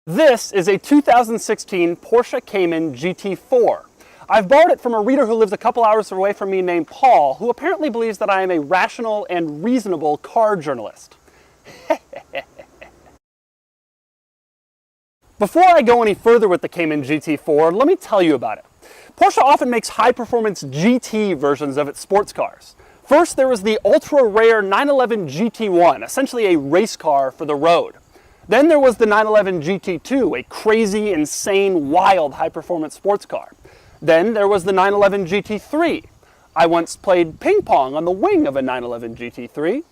This is a 2016 Porsche Cayman GT4. I've borrowed it from a reader who lives a couple hours away from me named Paul, who apparently believes that I am a rational and reasonable car journalist. Before I go any further with the Cayman GT4, let me tell you about it. Porsche often makes high-performance GT versions of its sports cars. First, there was the ultra-rare 911 GT1, essentially a race car for the road. Then there was the 911 GT2, a crazy, insane, wild, high-performance sports car. Then there was the 911 GT3. I once played ping pong on the wing of a 911 GT3.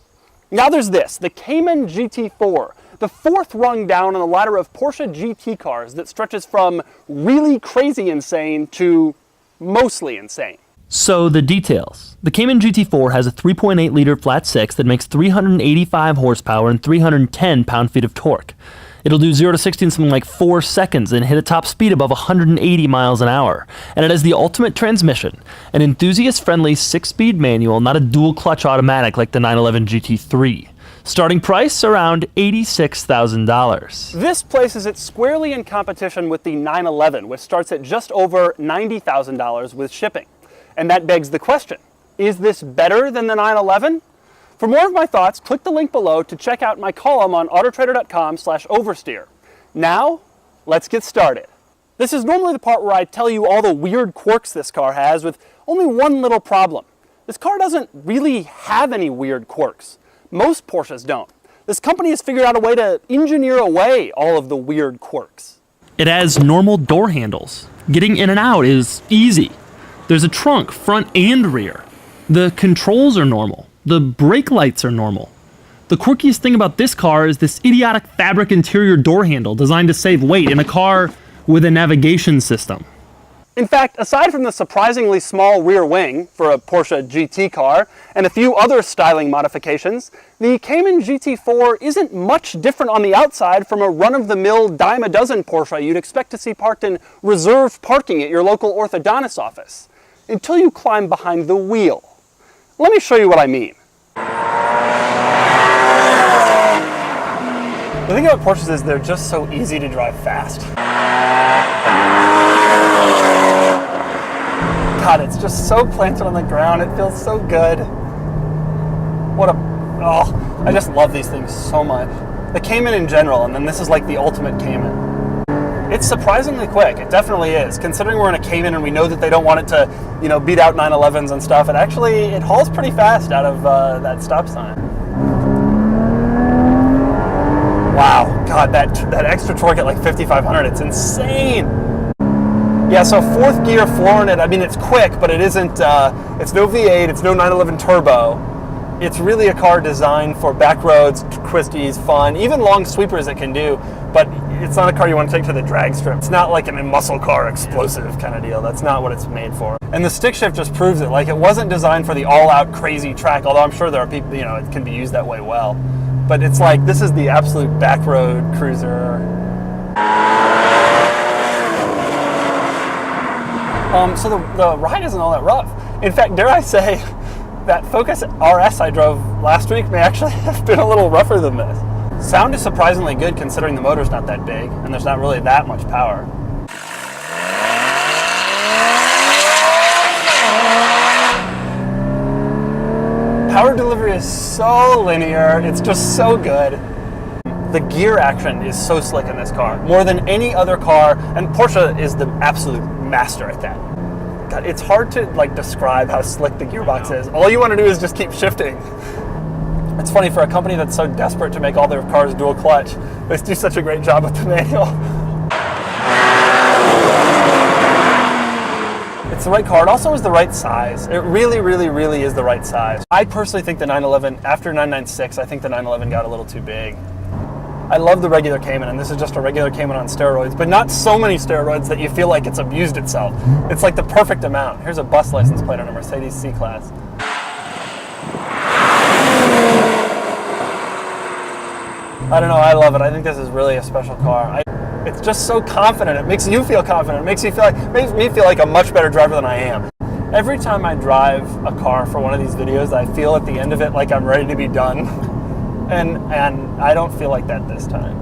Now there's this, the Cayman GT4, the fourth rung down on the ladder of Porsche GT cars that stretches from really crazy insane to mostly insane. So the details. The Cayman GT4 has a 3.8-liter flat six that makes 385 horsepower and 310 pound-feet of torque. It'll do 0 to 60 in something like 4 seconds and hit a top speed above 180 miles an hour. And it has the ultimate transmission, an enthusiast-friendly 6-speed manual, not a dual-clutch automatic like the 911 GT3. Starting price around $86,000. This places it squarely in competition with the 911, which starts at just over $90,000 with shipping. And that begs the question, is this better than the 911? For more of my thoughts, click the link below to check out my column on autotrader.com/oversteer. Now, let's get started. This is normally the part where I tell you all the weird quirks this car has, with only one little problem. This car doesn't really have any weird quirks. Most Porsches don't. This company has figured out a way to engineer away all of the weird quirks. It has normal door handles. Getting in and out is easy. There's a trunk, front and rear. The controls are normal. The brake lights are normal. The quirkiest thing about this car is this idiotic fabric interior door handle designed to save weight in a car with a navigation system. In fact, aside from the surprisingly small rear wing for a Porsche GT car and a few other styling modifications, the Cayman GT4 isn't much different on the outside from a run-of-the-mill dime-a-dozen Porsche you'd expect to see parked in reserved parking at your local orthodontist office. Until you climb behind the wheel. Let me show you what I mean. The thing about Porsches is they're just so easy to drive fast. God, it's just so planted on the ground. It feels so good. I just love these things so much. The Cayman in general, and then this is like the ultimate Cayman. It's surprisingly quick. It definitely is. Considering we're in a Cayman and we know that they don't want it to, beat out 911s and stuff, it hauls pretty fast out of that stop sign. Wow, God, that extra torque at like 5,500, it's insane. Yeah, so fourth gear, flooring it. I mean, it's quick, but it isn't, it's no V8, it's no 911 turbo. It's really a car designed for back roads, twisties, fun, even long sweepers it can do, but it's not a car you want to take to the drag strip. It's not like a muscle car explosive kind of deal. That's not what it's made for. And the stick shift just proves it. Like, it wasn't designed for the all-out crazy track, although I'm sure there are people, it can be used that way well. But it's like, this is the absolute back road cruiser. So the ride isn't all that rough. In fact, dare I say, that Focus RS I drove last week may actually have been a little rougher than this. Sound is surprisingly good considering the motor's not that big and there's not really that much power. Power delivery is so linear, it's just so good. The gear action is so slick in this car, more than any other car, and Porsche is the absolute master at that. God, it's hard to describe how slick the gearbox is. All you want to do is just keep shifting. It's funny, for a company that's so desperate to make all their cars dual clutch, they do such a great job with the manual. It's the right car. It also is the right size. It really, really, really is the right size. I personally think the 911, after 996, I think the 911 got a little too big. I love the regular Cayman, and this is just a regular Cayman on steroids, but not so many steroids that you feel like it's abused itself. It's like the perfect amount. Here's a bus license plate on a Mercedes C-Class. I don't know, I love it. I think this is really a special car. It's just so confident. It makes you feel confident. It makes me feel like a much better driver than I am. Every time I drive a car for one of these videos, I feel at the end of it like I'm ready to be done. And I don't feel like that this time.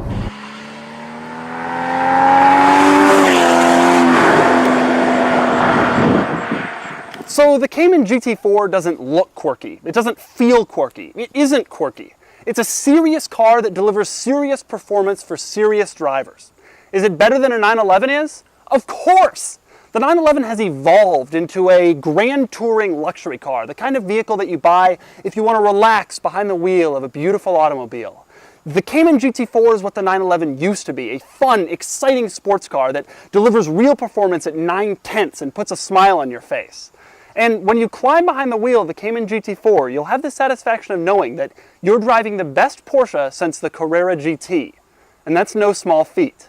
So the Cayman GT4 doesn't look quirky. It doesn't feel quirky. It isn't quirky. It's a serious car that delivers serious performance for serious drivers. Is it better than a 911 is? Of course! The 911 has evolved into a grand touring luxury car, the kind of vehicle that you buy if you want to relax behind the wheel of a beautiful automobile. The Cayman GT4 is what the 911 used to be, a fun, exciting sports car that delivers real performance at 9/10 and puts a smile on your face. And when you climb behind the wheel of the Cayman GT4, you'll have the satisfaction of knowing that you're driving the best Porsche since the Carrera GT. And that's no small feat.